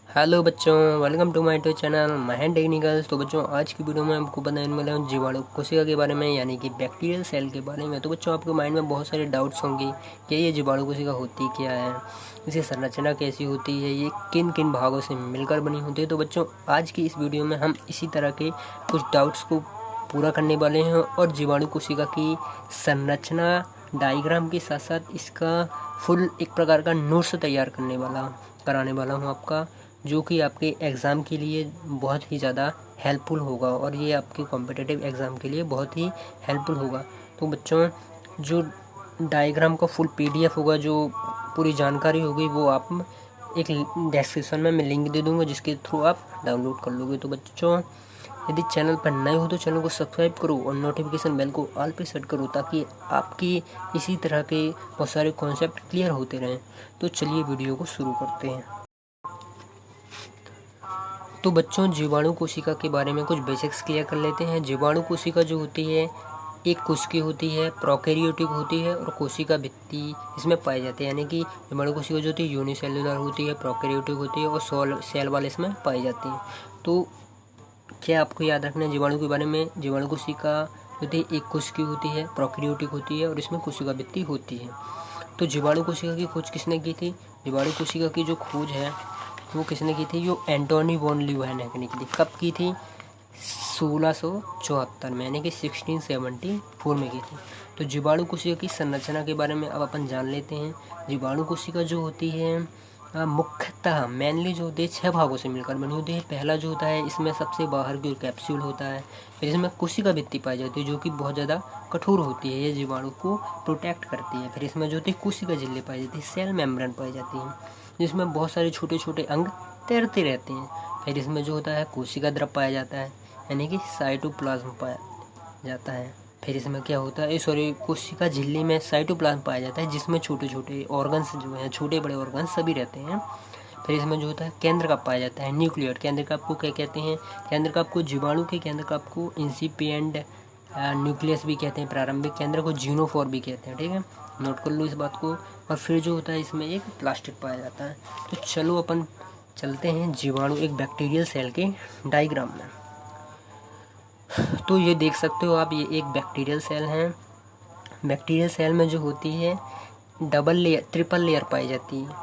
Hello बच्चों, welcome to my YouTube channel Mahan technicals. तो बच्चों, आज की वीडियो में आपको बताने वाला हूँ जीवाणु कोशिका के बारे में, यानी कि बैक्टीरियल सेल के बारे में। तो बच्चों, आपके माइंड में बहुत सारे डाउट्स होंगे कि ये जीवाणु कोशिका होती क्या है, इसकी संरचना कैसी होती है, ये किन किन भागों से मिलकर बनी होती है। तो बच्चों, आज की इस वीडियो में हम इसी तरह के कुछ डाउट्स को पूरा करने वाले हैं और जीवाणु कोशिका की संरचना डायग्राम के साथ साथ इसका फुल एक प्रकार का नोट्स तैयार कराने वाला हूँ आपका, जो कि आपके एग्ज़ाम के लिए बहुत ही ज़्यादा हेल्पफुल होगा और ये आपके कॉम्पिटिटिव एग्ज़ाम के लिए बहुत ही हेल्पफुल होगा। तो बच्चों, जो डायग्राम का फुल पीडीएफ होगा, जो पूरी जानकारी होगी, वो आप एक डिस्क्रिप्शन में मैं लिंक दे दूँगा, जिसके थ्रू आप डाउनलोड कर लोगे। तो बच्चों, यदि चैनल पर नए हो तो चैनल को सब्सक्राइब करो और नोटिफिकेशन बेल को ऑल पे सेट करो, ताकि आपकी इसी तरह के बहुत सारे कॉन्सेप्ट क्लियर होते रहें। तो चलिए वीडियो को शुरू करते हैं। तो बच्चों, जीवाणु कोशिका के बारे में कुछ बेसिक्स क्लियर कर लेते हैं। जीवाणु कोशिका जो होती है, एक कोशिकी होती है, प्रोकैरियोटिक होती है और कोशिका भित्ति इसमें पाई जाती है। यानी कि जीवाणु कोशिका जो होती है यूनिसेलुलर होती है, प्रोकैरियोटिक होती है और सेल वाले इसमें पाई जाती है। तो क्या आपको याद रखना है जीवाणु के बारे में? जीवाणु कोशिका होती है, एक कोशिकी होती है, प्रोकैरियोटिक होती है और इसमें कोशिका भित्ति होती है। तो जीवाणु कोशिका की खोज किसने की थी? जीवाणु कोशिका की जो खोज है वो किसने की थी? जो एंटोनी वॉन ल्यूहेन ने की थी। कब की थी? 1674 में, यानी कि 1674 में की थी। तो जीवाणु कोशिका की संरचना के बारे में अब अपन जान लेते हैं। जीवाणु कोशिका जो होती है मुख्यतः मेनली जो होती है 6 भागों से मिलकर बनी होती है। पहला जो होता है, इसमें सबसे बाहर की ओर कैप्सूल होता है। फिर इसमें कोशिका भित्ति पाई जाती है, जो कि बहुत ज़्यादा कठोर होती है, ये जीवाणु को प्रोटेक्ट करती है। फिर इसमें जो होती है कोशिका झिल्ली पाई जाती है, सेल मेम्ब्रेन पाई जाती है, जिसमें बहुत सारे छोटे छोटे अंग तैरते रहते हैं। फिर इसमें जो होता है कोशिका द्रव पाया जाता है, यानी कि साइटोप्लाज्म पाया जाता है। फिर इसमें क्या होता है, कोशिका झिल्ली में साइटोप्लाज्म पाया जाता है, जिसमें छोटे छोटे ऑर्गन्स जो हैं, छोटे बड़े ऑर्गन्स सभी रहते हैं। फिर इसमें जो होता है केंद्र कप पाया जाता है, न्यूक्लियर। केंद्र कप को क्या कहते हैं? केंद्र कप को, जीवाणु के केंद्र कप को इंसिपिएंट न्यूक्लियस भी कहते हैं, प्रारंभिक केंद्र को जीनोफोर भी कहते हैं। ठीक है, नोट कर लो इस बात को। और फिर जो होता है, इसमें एक प्लास्टिक पाया जाता है। तो चलो अपन चलते हैं जीवाणु एक बैक्टीरियल सेल के डायग्राम में। तो ये देख सकते हो आप, ये एक बैक्टीरियल सेल है। बैक्टीरियल सेल में जो होती है ट्रिपल लेयर पाई जाती है।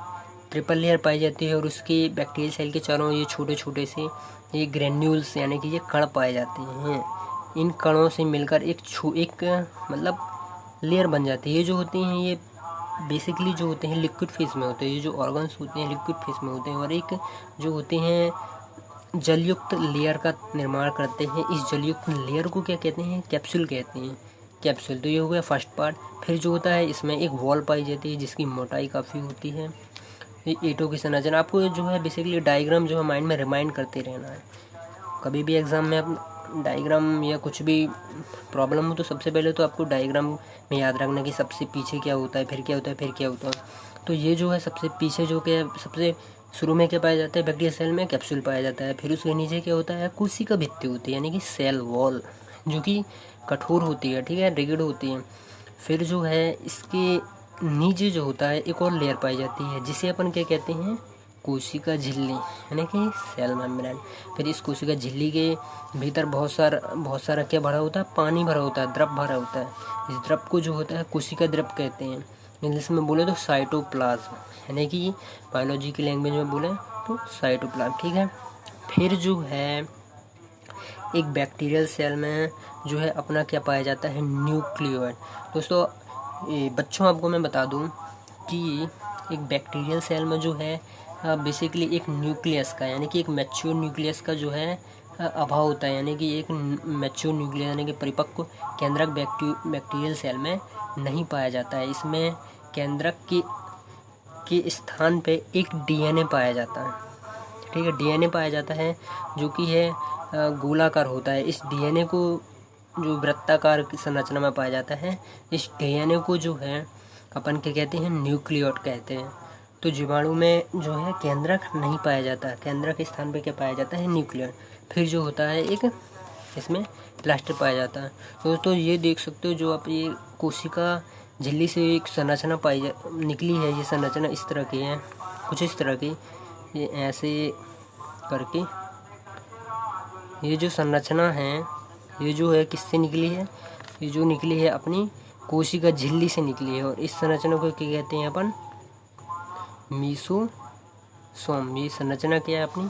ट्रिपल लेयर पाई जाती है और उसकी बैक्टीरियल सेल के चारों ये छोटे छोटे से ये ग्रेन्यूल्स, यानी कि ये कण पाए जाते हैं। इन कणों से मिलकर एक मतलब लेयर बन जाती है। ये जो होती हैं, ये बेसिकली जो होते हैं लिक्विड फेस में होते हैं। ये जो ऑर्गन्स होते हैं लिक्विड फेस में होते हैं और एक जो होते हैं जलयुक्त लेयर का निर्माण करते हैं। इस जलयुक्त लेयर को क्या कहते हैं? कैप्सूल कहते हैं, कैप्सूल। तो ये हो गया फर्स्ट पार्ट। फिर जो होता है, इसमें एक वॉल पाई जाती है, जिसकी मोटाई काफ़ी होती है। ये ईंटों की संरचना आपको जो है बेसिकली डायग्राम जो है माइंड में रिमाइंड करते रहना है। कभी भी एग्ज़ाम में आप डायग्राम या कुछ भी प्रॉब्लम हो तो सबसे पहले तो आपको डायग्राम में याद रखना कि सबसे पीछे क्या होता है, फिर क्या होता है, फिर क्या होता है। तो ये जो है सबसे पीछे जो क्या सबसे शुरू में क्या पाया जाता है? बैक्टीरियल सेल में कैप्सूल पाया जाता है। फिर उसके नीचे क्या होता है? कोशिका भित्ति होती है, यानी कि सेल वॉल, जो कि कठोर होती है, ठीक है, रिगिड होती है। फिर जो है इसके नीचे जो होता है एक और लेयर पाई जाती है, जिसे अपन क्या कहते हैं? कोशिका झिल्ली, यानी कि सेल मेम्ब्रेन। फिर इस कोशिका झिल्ली के भीतर बहुत सारा क्या भरा होता है? पानी भरा होता है, द्रव भरा होता है। इस द्रव को जो होता है कोशिका द्रव कहते हैं। इंग्लिश में बोले तो साइटोप्लाज्म, यानी कि बायोलॉजी की लैंग्वेज में बोले तो साइटोप्लाज्म, ठीक है। फिर जो है एक बैक्टीरियल सेल में जो है अपना क्या पाया जाता है? न्यूक्लियोइड। दोस्तों, बच्चों, आपको मैं बता दूं कि एक बैक्टीरियल सेल में जो है बेसिकली एक न्यूक्लियस का, यानी कि एक मैच्योर न्यूक्लियस का जो है अभाव होता है। यानी कि एक मैच्योर न्यूक्लियस, यानी कि परिपक्व केंद्रक बैक्टीरियल सेल में नहीं पाया जाता है। इसमें केंद्रक के स्थान पे एक डीएनए पाया जाता है, ठीक है। डीएनए पाया जाता है जो कि है गोलाकार होता है। इस डीएनए को जो वृत्ताकार संरचना में पाया जाता है, इस डीएनए को जो है अपन क्या कहते हैं? न्यूक्लियोइड कहते हैं। तो जीवाणु में जो है केंद्रक नहीं पाया जाता, केंद्रक के स्थान पे क्या पाया जाता है? न्यूक्लियोइड। फिर जो होता है एक इसमें प्लास्टर पाया जाता है। तो ये देख सकते हो, जो आप ये कोशिका झिल्ली से एक संरचना निकली है। ये संरचना इस तरह की है, कुछ इस तरह की। ये ऐसे करके ये जो संरचना है ये जो है किससे निकली है, ये जो निकली है अपनी कोशिका झिल्ली से निकली है। और इस संरचना को क्या कहते हैं अपन, मीसोसोम। ये संरचना क्या है अपनी,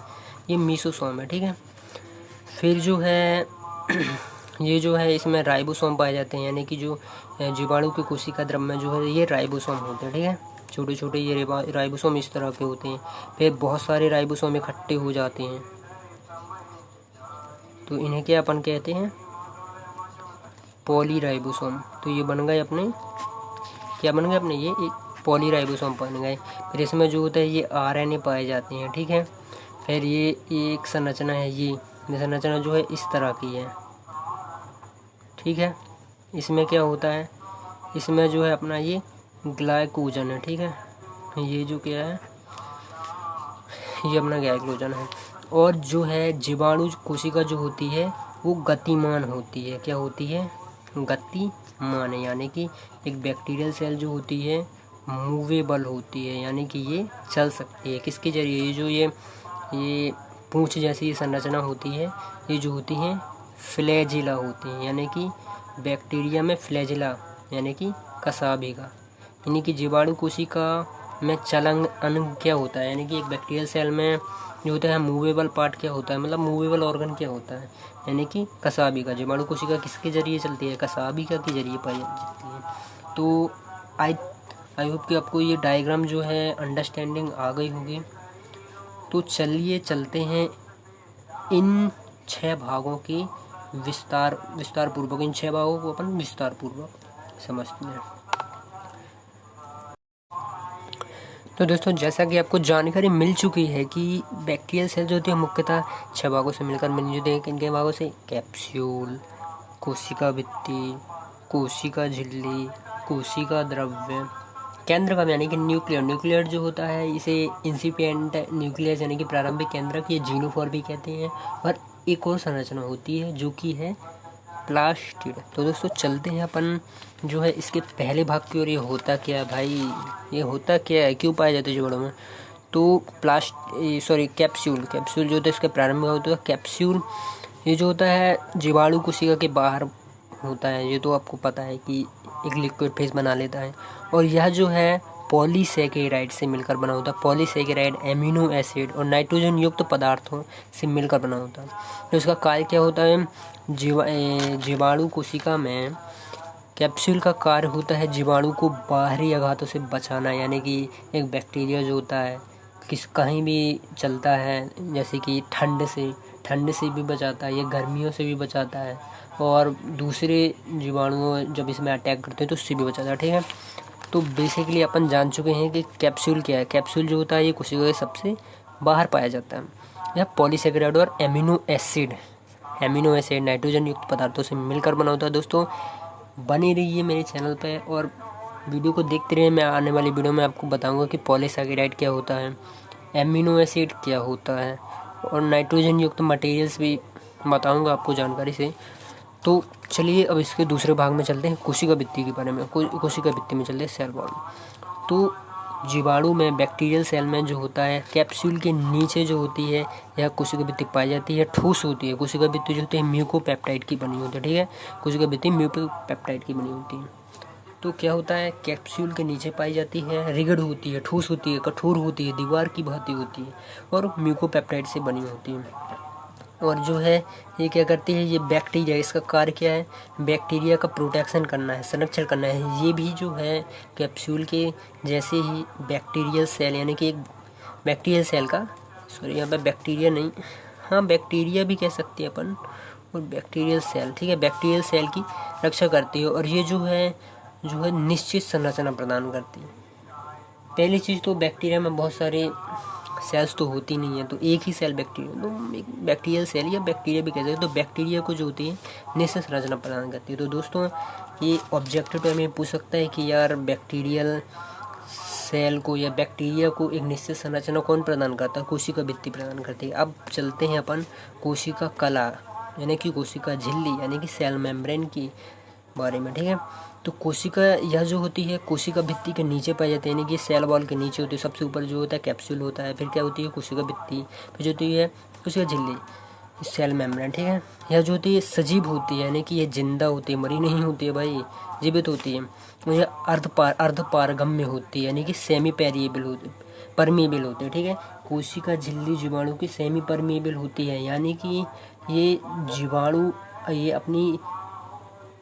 ये मीसोसोम है, ठीक है। फिर जो है ये जो है इसमें राइबोसोम पाए जाते हैं, यानी कि जो जीवाणु की कोशिका द्रव्य में जो है ये राइबोसोम होते हैं, ठीक है। छोटे छोटे ये राइबोसोम इस तरह के होते हैं। फिर बहुत सारे राइबोसोम इकट्ठे हो जाते हैं, तो इन्हें क्या अपन कहते हैं, पॉलीराइबोसोम। तो ये बन गए अपने, क्या बन गए अपने, ये एक पॉलीराइबोसोम बन गए। फिर इसमें जो होता है ये आरएनए पाए जाते हैं, ठीक है। फिर ये एक संरचना है, ये संरचना जो है इस तरह की है, ठीक है। इसमें क्या होता है, इसमें जो है अपना ये ग्लाइकोजन है, ठीक है। ये जो क्या है, ये अपना ग्लाइकोजन है। और जो है जीवाणु कोशिका जो होती है वो गतिमान होती है, क्या होती है, गतिमान है। यानी कि एक बैक्टीरियल सेल जो होती है मूवेबल होती है, यानी कि ये चल सकती है। किसके जरिए, ये जो ये पूंछ जैसी संरचना होती है, ये जो होती हैं फ्लैजिला होती हैं, यानी कि बैक्टीरिया में फ्लैजिला यानी कि कसाभिका। यानी कि जीवाणु कोशिका में चलन अंग क्या होता है, यानी कि एक बैक्टीरियल सेल में जो होता है मूवेबल पार्ट क्या होता है, मतलब मूवेबल ऑर्गन क्या होता है, यानी कि कसाभिका। जीवाणु कोशिका किसके जरिए चलती है, कसाभिका के जरिए पाई जाती है। तो आई होप कि आपको ये डायग्राम जो है अंडरस्टैंडिंग आ गई होगी। तो चलिए चलते हैं इन 6 भागों की विस्तार पूर्वक, इन 6 भागों को अपन विस्तार पूर्वक समझते हैं। तो दोस्तों जैसा कि आपको जानकारी मिल चुकी है कि बैक्टीरियल सेल जो होती है मुख्यतः 6 भागों से मिलकर बनी होती है। किन भागों से, कैप्सूल, कोशिका भित्ति, कोशिका झिल्ली, कोशिका द्रव्य, केंद्रक यानी कि न्यूक्लियर जो होता है इसे इंसिपिएंट न्यूक्लियस यानी कि प्रारंभिक केंद्रक, ये जीनोफोर भी कहते हैं। और एक और संरचना होती है जो कि है प्लास्टिड। तो दोस्तों चलते हैं अपन जो है इसके पहले भाग की ओर। ये होता क्या है भाई, ये होता क्या है, क्यों पाए जाते हैं जीवाणु में। तो कैप्सूल जो होता है इसका प्रारंभिक होता है कैप्सूल। ये जो होता है जीवाणु कोशिका के बाहर होता है, ये तो आपको पता है कि एक लिक्विड फेस बना लेता है। और यह जो है पॉलीसेकेराइड से मिलकर बना होता है। पॉलीसेकेराइड एमिनो एसिड और नाइट्रोजन युक्त पदार्थों से मिलकर बना होता है। तो इसका कार्य क्या होता है, जीवाणु कोशिका में कैप्सूल का कार्य होता है जीवाणु को बाहरी आघातों से बचाना। यानी कि एक बैक्टीरिया जो होता है कहीं भी चलता है, जैसे कि ठंड से भी बचाता है, या गर्मियों से भी बचाता है, और दूसरे जीवाणुओं जब इसमें अटैक करते हैं तो उससे भी बचाता है, ठीक है। तो बेसिकली अपन जान चुके हैं कि कैप्सूल क्या है। कैप्सूल जो होता है ये कोशिका के सबसे बाहर पाया जाता है। यह पॉलीसेकेराइड और एमिनो एसिड नाइट्रोजन युक्त पदार्थों से मिलकर बना होता है। दोस्तों बने रहिए मेरे चैनल पे और वीडियो को देखते रहिए। मैं आने वाली वीडियो में आपको बताऊंगा कि पॉलीसेकेराइड क्या होता है, एमिनो एसिड क्या होता है, और नाइट्रोजन युक्त मटेरियल्स भी बताऊंगा आपको जानकारी से। तो चलिए अब इसके दूसरे भाग में चलते हैं, कोशिका भित्ति के बारे में। कोशिका भित्ति में चलते हैं, सेल वॉल। तो जीवाणु में बैक्टीरियल सेल में जो होता है कैप्सूल के नीचे जो होती है यह कोशिका भित्ति पाई जाती है, ठोस होती है। कोशिका भित्ति जो होती है म्यूकोपेप्टाइड की बनी होती है, ठीक है। कोशिका भित्ति म्यूकोपेप्टाइड की बनी होती है। तो क्या होता है, कैप्सूल के नीचे पाई जाती है, रिगड होती है, ठोस होती है, कठोर होती है, दीवार की भांति होती है, और म्यूकोपेप्टाइड से बनी होती है। और जो है ये क्या करती है, ये बैक्टीरिया, इसका कार्य क्या है, बैक्टीरिया का प्रोटेक्शन करना है, संरक्षण करना है। ये भी जो है कैप्सूल के जैसे ही बैक्टीरियल सेल, यानी कि एक बैक्टीरियल सेल का, यहाँ पे बैक्टीरिया नहीं, हाँ बैक्टीरिया भी कह सकते हैं अपन, और बैक्टीरियल सेल, ठीक है, बैक्टीरियल सेल की रक्षा करती है। और ये जो है निश्चित संरचना प्रदान करती है। पहली चीज़ तो बैक्टीरिया में बहुत सारे सेल्स तो होती नहीं है, तो एक ही सेल बैक्टीरिया, तो एक बैक्टीरियल सेल या बैक्टीरिया भी कहते हैं। तो बैक्टीरिया को जो होती है निश्चित संरचना प्रदान करती है। तो दोस्तों ये ऑब्जेक्टिव तो हमें पूछ सकता है कि यार बैक्टीरियल सेल को या बैक्टीरिया को एक निश्चित संरचना कौन प्रदान करता है, कोशिका भित्ति प्रदान करती है। अब चलते हैं अपन कोशिका कला यानी कि कोशिका झिल्ली यानी कि सेल मेम्ब्रेन की बारे में, ठीक है। तो कोशिका यह जो होती है कोशिका भित्ति के नीचे पाई जाती है, यानी कि सेल वॉल के नीचे होती है। सबसे ऊपर जो होता है कैप्सूल होता है, फिर क्या होती है कोशिका भित्ति, फिर जो होती है कोशिका झिल्ली, सेल मेम्ब्रेन, ठीक है। यह जो होती है सजीव होती है, यानी कि ये जिंदा होती है, मरी नहीं होती है भाई, जीवित होती है। यह अर्धपारगम्य होती है, यानी कि सेमी परमिएबल होती है, ठीक है। कोशिका झिल्ली जीवाणु की सेमी परमिएबल होती है, यानी कि ये जीवाणु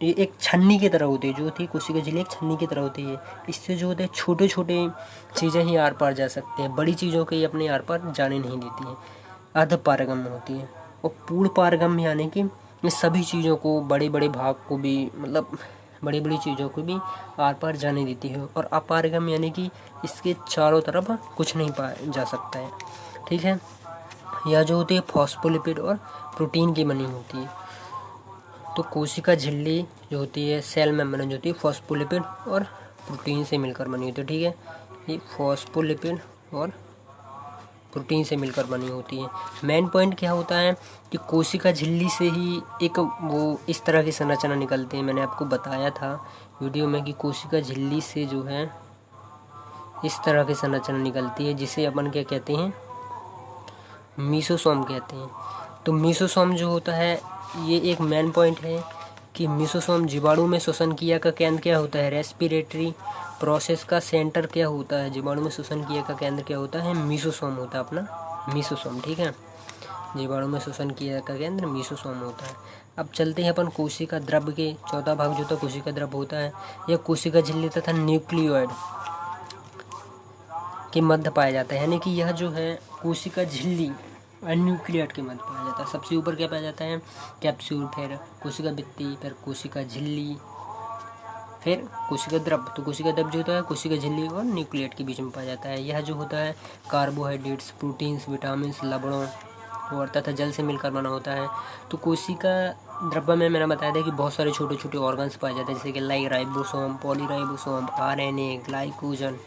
ये एक छन्नी की तरह होती है, जो होती है कोशिका झिल्ली एक छन्नी की तरह होती है। इससे जो होते हैं छोटे छोटे चीज़ें ही आर पार जा सकते हैं, बड़ी चीज़ों के ये अपने आर पार जाने नहीं देती है। अर्धपारगम्य होती है। और पूर्ण पारगम्य यानी कि ये सभी चीज़ों को, बड़े बड़े भाग को भी, मतलब बड़ी बड़ी चीज़ों को भी आर पार जाने देती है। और अपारगम्य यानी कि इसके चारों तरफ कुछ नहीं पाया जा सकता है, ठीक है। यह जो होती है फॉस्फोलिपिड और प्रोटीन की बनी होती है। तो कोशिका झिल्ली जो होती है, सेल मेम्ब्रेन जो होती है फॉस्फोलिपिड और प्रोटीन से मिलकर बनी होती है, ठीक है। ये फॉस्फोलिपिड और प्रोटीन से मिलकर बनी होती है। मेन पॉइंट क्या होता है कि कोशिका झिल्ली से ही एक वो इस तरह की संरचना निकलती है। मैंने आपको बताया था वीडियो में कि कोशिका झिल्ली से जो है इस तरह की संरचना निकलती है, जिसे अपन क्या कहते हैं, मीसोसोम कहते हैं। तो मीसोसोम जो होता है, ये एक मेन पॉइंट है कि मीसोसोम जीवाणु में श्वसन क्रिया का केंद्र क्या होता है, रेस्पिरेटरी प्रोसेस का सेंटर क्या होता है, जीवाणु में श्वसन क्रिया का केंद्र क्या होता है, मीसोसोम होता है अपना मीसोसोम, ठीक है। जीवाणु में श्वसन क्रिया का केंद्र मीसोसोम होता है। अब चलते हैं अपन कोशिका द्रव्य के, चौथा भाग जो होता है कोशिका द्रव्य होता है। यह कोशिका झिल्ली तथा न्यूक्लियोइड के मध्य पाया जाता है, यानी कि यह जो है कोशिका झिल्ली और न्यूक्लियोइड के मध्य पाया जाता है। सबसे ऊपर क्या पाया जाता है, कैप्सूल, फिर कोशिका भित्ति, फिर कोशिका झिल्ली, फिर कोशिका द्रव्य। तो कोशिका द्रव्य जो होता है कोशिका झिल्ली और न्यूक्लियोइड के बीच में पाया जाता है। यह जो होता है कार्बोहाइड्रेट्स, प्रोटीन्स, विटामिन, लवणों और तथा जल से मिलकर बना होता है। तो कोशिका द्रव्य में मैंने बताया था कि बहुत सारे छोटे छोटे ऑर्गन्स पाए जाते हैं, जैसे कि like ribosome, polyribosome, RNA, glycogen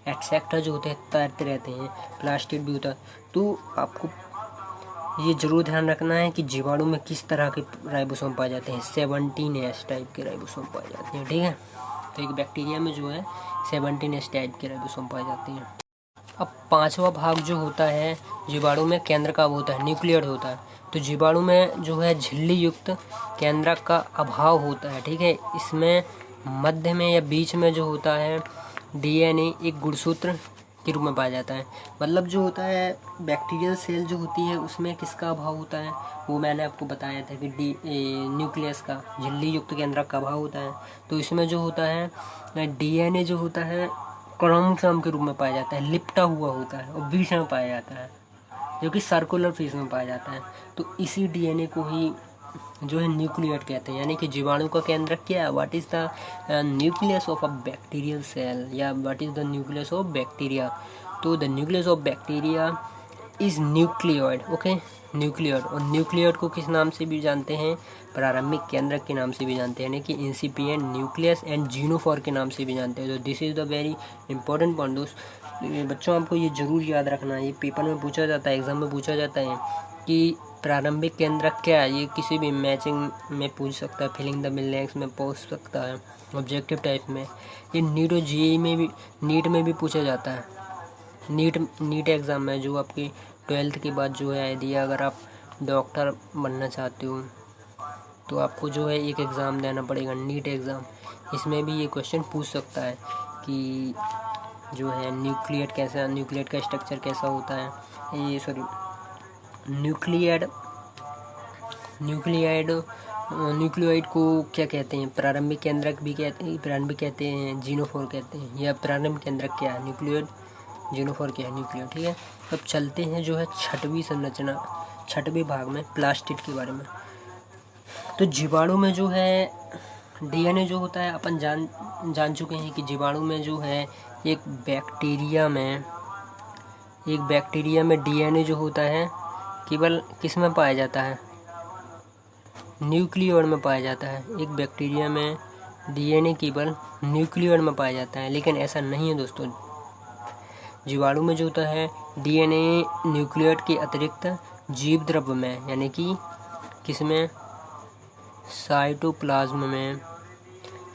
etcetera जो होते हैं तैरते रहते हैं, प्लास्टिड भी होता है। तो आपको ये जरूर ध्यान रखना है कि जीवाणु में किस तरह के राइबोसोम पाए जाते हैं। 17S टाइप के राइबोसोम पाए जाते हैं, ठीक है। तो एक बैक्टीरिया में जो है 17S टाइप के राइबोसोम पाए जाते हैं। अब पांचवा भाग जो होता है जीवाणु में केंद्र का, वो होता है न्यूक्लियोइड होता है। तो जीवाणु में जो है झिल्ली युक्त केंद्रक का अभाव होता है, ठीक है। इसमें मध्य में या बीच में जो होता है DNA एक गुणसूत्र के रूप में पाया जाता है। मतलब जो होता है बैक्टीरियल सेल जो होती है उसमें किसका अभाव होता है, वो मैंने आपको बताया था कि न्यूक्लियस का, झिल्ली युक्त केंद्रक का अभाव होता है। तो इसमें जो होता है DNA जो होता है क्रोमोसोम के रूप में पाया जाता है, लिपटा हुआ होता है और बीच में पाया जाता है, जो कि सर्कुलर फेस में पाया जाता है। तो इसी DNA को ही जो है न्यूक्लियोइड कहते हैं, यानी कि जीवाणु का केंद्र क्या है, what is the nucleus of a bacterial cell, या what is the nucleus of bacteria. तो the nucleus of bacteria is nucleoid, okay, nucleoid. और न्यूक्लियोइड को किस नाम से भी जानते हैं, प्रारंभिक केंद्रक के नाम से भी जानते हैं, यानी कि इंसिपिएंट न्यूक्लियस एंड जीनोफोर के नाम से भी जानते हैं। तो this is the very important point दोस्त। बच्चों आपको ये जरूर याद रखना है, ये पेपर में पूछा जाता है, एग्जाम में पूछा जाता है कि प्रारंभिक केंद्रक क्या है। ये किसी भी मैचिंग में पूछ सकता है, फिलिंग द ब्लैंक्स में पूछ सकता है, ऑब्जेक्टिव टाइप में। ये नीट और जेईई में भी, नीट में भी पूछा जाता है। नीट एग्ज़ाम में जो आपकी 12th के बाद जो है, यदि अगर आप डॉक्टर बनना चाहते हो तो आपको जो है एक एग्ज़ाम देना पड़ेगा, नीट एग्ज़ाम। इसमें भी ये क्वेश्चन पूछ सकता है कि जो है न्यूक्लियोइड का स्ट्रक्चर कैसा होता है, ये सॉरी न्यूक्लियोइड को क्या कहते हैं, प्रारंभिक केंद्रक भी कहते हैं, प्रारंभिक कहते हैं, जीनोफोर कहते हैं। या प्रारंभिक केंद्रक क्या है, न्यूक्लियोइड, जीनोफोर क्या है, न्यूक्लियोइड, ठीक है। अब चलते हैं जो है छठवीं भाग में, प्लास्टिड के बारे में। तो जीवाणु में जो है DNA जो होता है, अपन जान चुके हैं कि जीवाणु में जो है एक बैक्टीरिया में DNA जो होता है केवल किस में पाया जाता है, न्यूक्लियोइड में पाया जाता है। एक बैक्टीरिया में DNA केवल न्यूक्लियोइड में पाया जाता है, लेकिन ऐसा नहीं है दोस्तों। जीवाणु में जो होता है DNA न्यूक्लियोइड के अतिरिक्त जीव द्रव्य में, यानी कि किसमें, साइटोप्लाज्म में,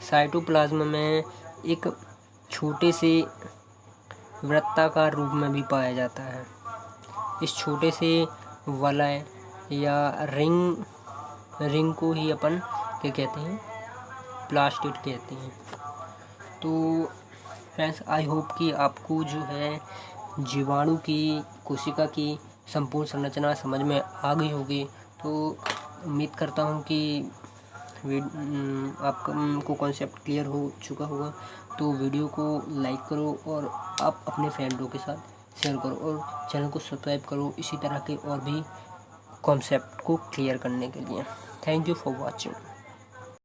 साइटोप्लाज्म में एक छोटे से वृत्ताकार रूप में भी पाया जाता है। इस छोटे से वलय या रिंग को ही अपन क्या कहते हैं, प्लास्टिड कहते हैं। तो फ्रेंड्स, आई होप कि आपको जो है जीवाणु की कोशिका की संपूर्ण संरचना समझ में आ गई होगी। तो उम्मीद करता हूँ कि आपको कॉन्सेप्ट क्लियर हो चुका होगा। तो वीडियो को लाइक करो और आप अपने फ्रेंडों के साथ शेयर करो और चैनल को सब्सक्राइब करो इसी तरह के और भी कॉन्सेप्ट को क्लियर करने के लिए। Thank you for watching.